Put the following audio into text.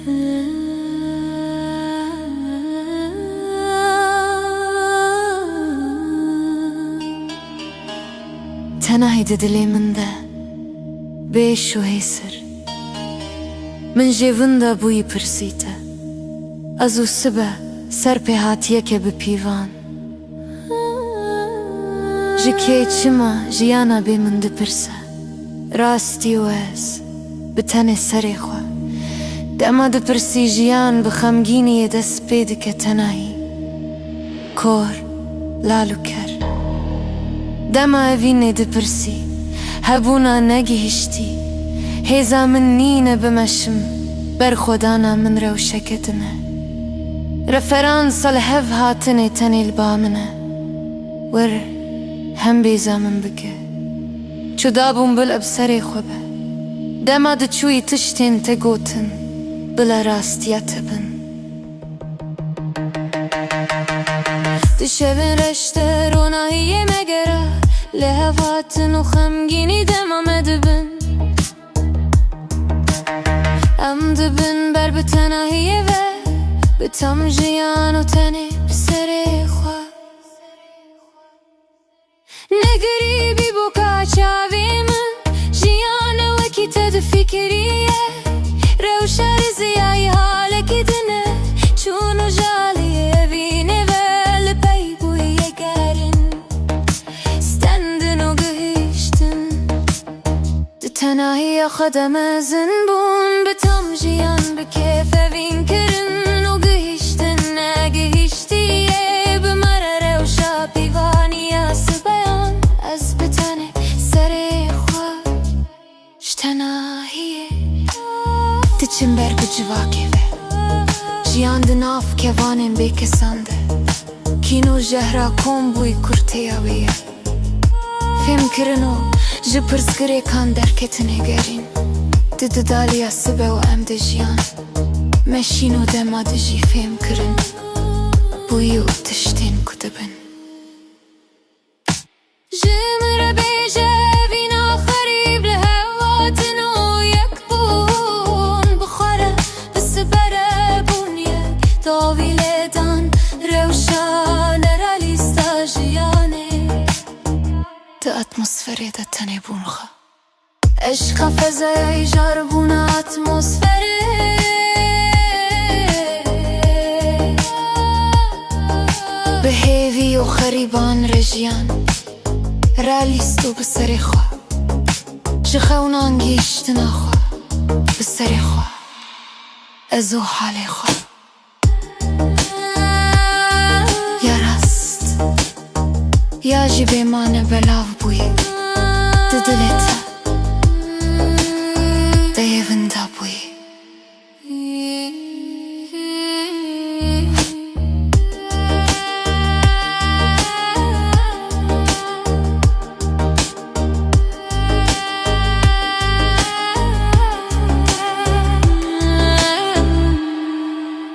تنهي دلي من ده بيش و هيسر من جيوندا بوي پرسيته ازو سبه سر پی هاتیه که بپیوان جکیه چما جیانا بی من ده پرسه راستی و از بتنه سری خواه دما ده پرسی جیان بخمگینی دست پیده که تنهی کور لالو کر دما اوینه ده پرسی هبونا نگهشتی هیزا من نینه بمشم بر خودانا من روشک دمه رفرانس الهف هاتنه تنی البامنه ور هم بیزا من بگه چو دابون بل ابسری خوبه دما ده چوی تشتین تگوتن بلا راستیت بن دشبن رشته روناهی مگره لهفاتن و خمگینی دما مدبن ام دبن بر بتناهیه و بتم جیان و تنه بسر خواه نگری بی بوکا چاوی من جیان وکی تد فکریه روشا رزیای حالکی دنه چونو جالیه بینه ول پی بویه گرن ستندن و گهشتن ده تناهی خدم زنبون بتم جیان بکیف وین کرن و گهشتن نگهشتیه بمره روشا پیوانی از بیان از بتنه سر خواه شتناهیه تچم بر بجواکه و جیان دناف کوانم بکسانده کینو جهرا کن بوی کرته آویه فهم کرنو جپرسگره کان درکتنه گرین ده دالیا سبه و ام ده جیان مشینو دما ده جی فهم کرن بویو تشتین کدبن جمره بیجه وینا خریب لهواتنو یک بون بخوره بس بره بونیه داویله دان روشان رالیستا جیانه ده اتمسفره ده تنه بونخه عشق فضای جاربون اتمسفره به هیوی و خریبان رژیان رالیستو بسر خواه جخونان گیشتنا خواه بسر خواه ازو حال خواه یا راست یا جی بیمانه بلاو بوی ده دلتا